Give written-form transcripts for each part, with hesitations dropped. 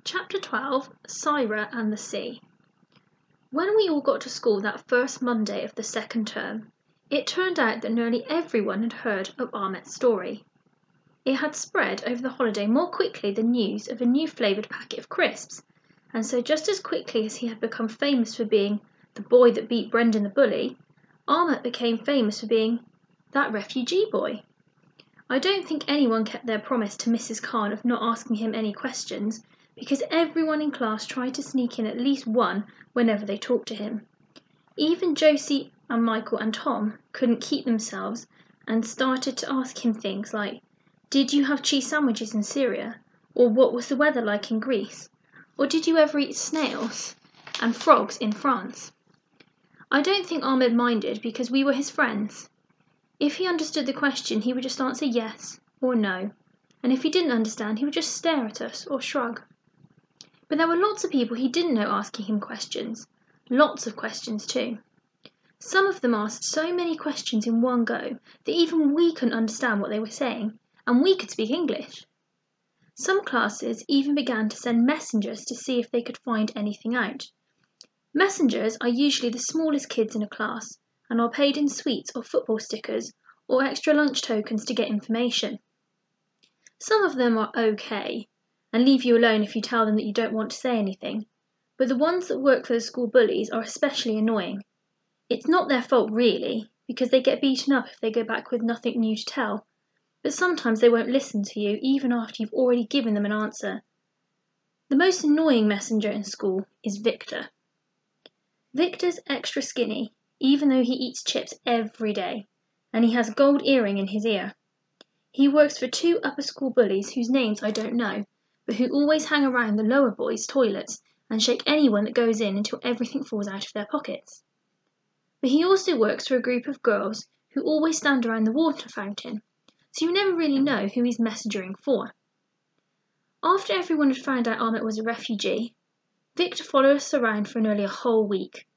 Chapter 12, Syrah and the Sea. When we all got to school that first Monday of the second term, it turned out that nearly everyone had heard of Ahmet's story. It had spread over the holiday more quickly than news of a new flavoured packet of crisps, and so just as quickly as he had become famous for being the boy that beat Brendan the bully, Ahmet became famous for being that refugee boy. I don't think anyone kept their promise to Mrs. Khan of not asking him any questions, because everyone in class tried to sneak in at least one whenever they talked to him. Even Josie and Michael and Tom couldn't keep themselves and started to ask him things like, "Did you have cheese sandwiches in Syria?" Or "What was the weather like in Greece?" Or "Did you ever eat snails and frogs in France?" I don't think Ahmed minded because we were his friends. If he understood the question, he would just answer yes or no, and if he didn't understand, he would just stare at us or shrug. But there were lots of people he didn't know asking him questions, lots of questions too. Some of them asked so many questions in one go that even we couldn't understand what they were saying, and we could speak English. Some classes even began to send messengers to see if they could find anything out. Messengers are usually the smallest kids in a class and are paid in sweets or football stickers or extra lunch tokens to get information. Some of them are okay and leave you alone if you tell them that you don't want to say anything, but the ones that work for the school bullies are especially annoying. It's not their fault really, because they get beaten up if they go back with nothing new to tell, but sometimes they won't listen to you even after you've already given them an answer. The most annoying messenger in school is Victor. Victor's extra skinny, even though he eats chips every day, and he has a gold earring in his ear. He works for two upper school bullies whose names I don't know, but who always hang around the lower boys' toilets and shake anyone that goes in until everything falls out of their pockets. But he also works for a group of girls who always stand around the water fountain, so you never really know who he's messengering for. After everyone had found out Ahmet was a refugee, Victor followed us around for nearly a whole week.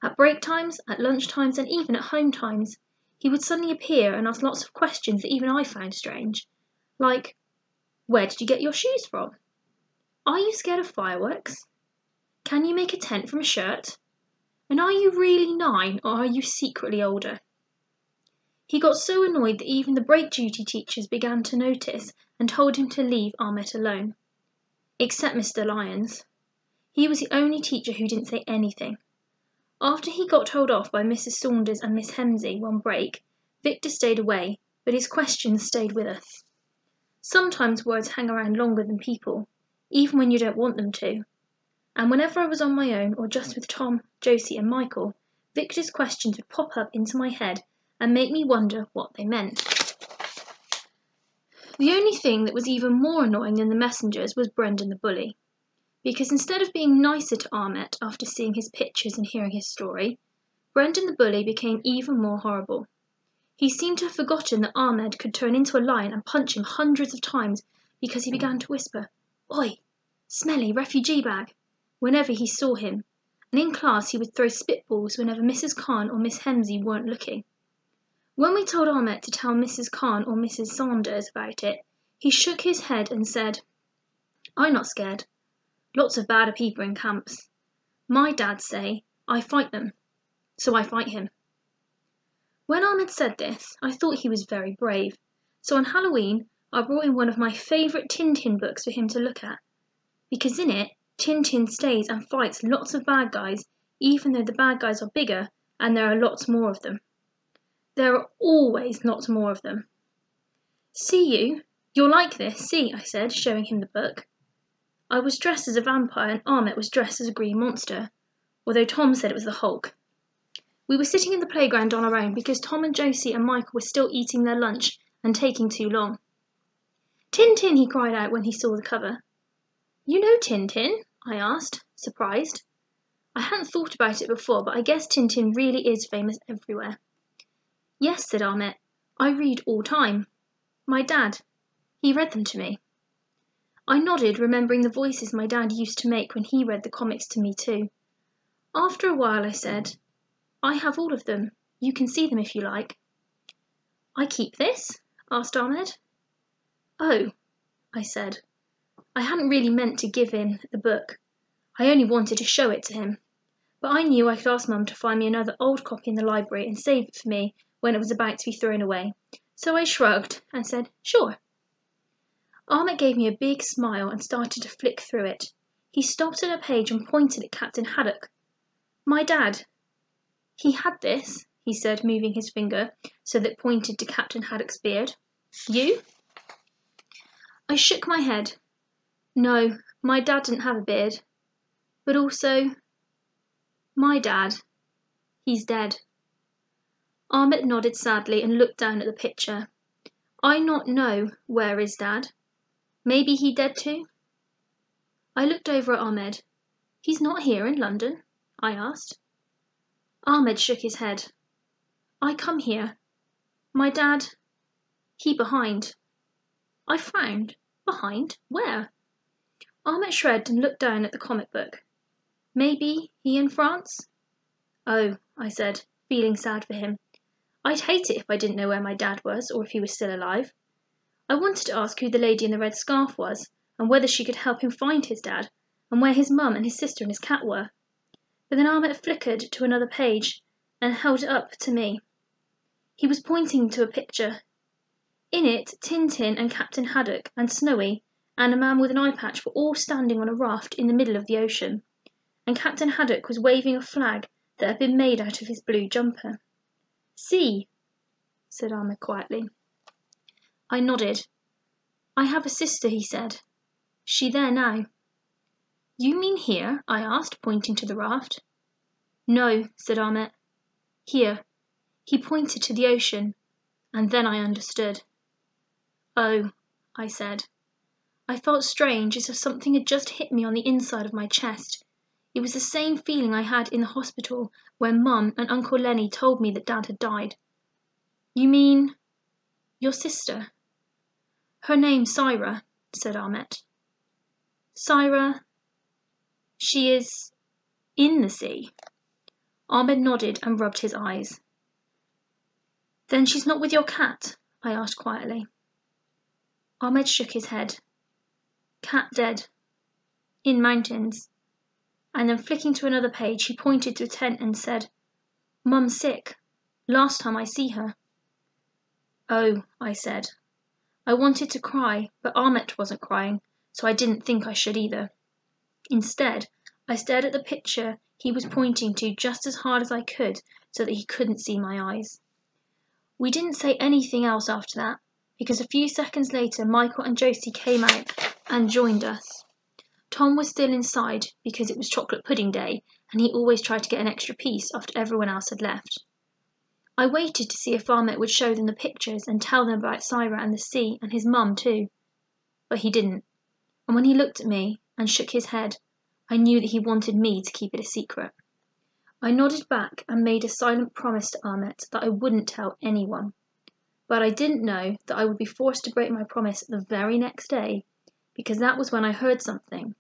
At break times, at lunch times, and even at home times, he would suddenly appear and ask lots of questions that even I found strange, like, "Where did you get your shoes from? Are you scared of fireworks? Can you make a tent from a shirt? And are you really 9 or are you secretly older?" He got so annoyed that even the break duty teachers began to notice and told him to leave Ahmet alone. Except Mr. Lyons. He was the only teacher who didn't say anything. After he got told off by Mrs. Saunders and Miss Hemsey one break, Victor stayed away, but his questions stayed with us. Sometimes words hang around longer than people, even when you don't want them to. And whenever I was on my own or just with Tom, Josie and Michael, Victor's questions would pop up into my head and make me wonder what they meant. The only thing that was even more annoying than the messengers was Brendan the bully, because instead of being nicer to Ahmet after seeing his pictures and hearing his story, Brendan the bully became even more horrible. He seemed to have forgotten that Ahmed could turn into a lion and punch him hundreds of times because he began to whisper, "Oi, smelly refugee bag," whenever he saw him, and in class he would throw spitballs whenever Mrs. Khan or Miss Hemsey weren't looking. When we told Ahmet to tell Mrs. Khan or Mrs. Saunders about it, he shook his head and said, "I'm not scared. Lots of bad people in camps. My dad say I fight them, so I fight him." When Ahmed said this, I thought he was very brave, so on Halloween I brought in one of my favourite Tintin books for him to look at, because in it Tintin stays and fights lots of bad guys, even though the bad guys are bigger and there are lots more of them. There are always lots more of them. "See you'll like this, see," I said, showing him the book. I was dressed as a vampire and Ahmet was dressed as a green monster, although Tom said it was the Hulk. We were sitting in the playground on our own because Tom and Josie and Michael were still eating their lunch and taking too long. "Tintin!" he cried out when he saw the cover. "You know Tintin?" I asked, surprised. I hadn't thought about it before, but I guess Tintin really is famous everywhere. "Yes," said Ahmet. "I read all time. My dad, he read them to me." I nodded, remembering the voices my dad used to make when he read the comics to me too. After a while I said, "I have all of them. You can see them if you like." "I keep this?" asked Ahmed. "Oh," I said. I hadn't really meant to give him the book. I only wanted to show it to him. But I knew I could ask Mum to find me another old copy in the library and save it for me when it was about to be thrown away. So I shrugged and said, sure. Ahmet gave me a big smile and started to flick through it. He stopped at a page and pointed at Captain Haddock. My dad. He had this, he said, moving his finger so that it pointed to Captain Haddock's beard. You? I shook my head. No, my dad didn't have a beard. But also, my dad, he's dead. Ahmet nodded sadly and looked down at the picture. I not know where is Dad. Maybe he dead too? I looked over at Ahmed. He's not here in London? I asked. Ahmed shook his head. I come here. My dad, he behind. I frowned. Behind? Where? Ahmed shrugged and looked down at the comic book. Maybe he in France? Oh, I said, feeling sad for him. I'd hate it if I didn't know where my dad was or if he was still alive. I wanted to ask who the lady in the red scarf was and whether she could help him find his dad and where his mum and his sister and his cat were. But then Ahmet flickered to another page and held it up to me. He was pointing to a picture. In it, Tintin and Captain Haddock and Snowy and a man with an eye patch were all standing on a raft in the middle of the ocean, and Captain Haddock was waving a flag that had been made out of his blue jumper. See, said Ahmed quietly. I nodded. I have a sister, he said. She there now. You mean here? I asked, pointing to the raft. No, said Ahmed. Here. He pointed to the ocean, and then I understood. Oh, I said. I felt strange, as if something had just hit me on the inside of my chest. It was the same feeling I had in the hospital when Mum and Uncle Lenny told me that Dad had died. You mean your sister? Her name's Syrah, said Ahmet. Syrah, she is in the sea. Ahmed nodded and rubbed his eyes. Then she's not with your cat? I asked quietly. Ahmed shook his head. Cat dead. In mountains. And then flicking to another page, he pointed to a tent and said, Mum's sick. Last time I see her. Oh, I said. I wanted to cry, but Ahmet wasn't crying, so I didn't think I should either. Instead, I stared at the picture he was pointing to just as hard as I could so that he couldn't see my eyes. We didn't say anything else after that, because a few seconds later Michael and Josie came out and joined us. Tom was still inside because it was chocolate pudding day and he always tried to get an extra piece after everyone else had left. I waited to see if Ahmet would show them the pictures and tell them about Syrah and the sea and his mum too. But he didn't, and when he looked at me and shook his head, I knew that he wanted me to keep it a secret. I nodded back and made a silent promise to Ahmet that I wouldn't tell anyone. But I didn't know that I would be forced to break my promise the very next day, because that was when I heard something,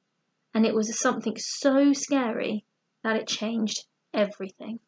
and it was something so scary that it changed everything.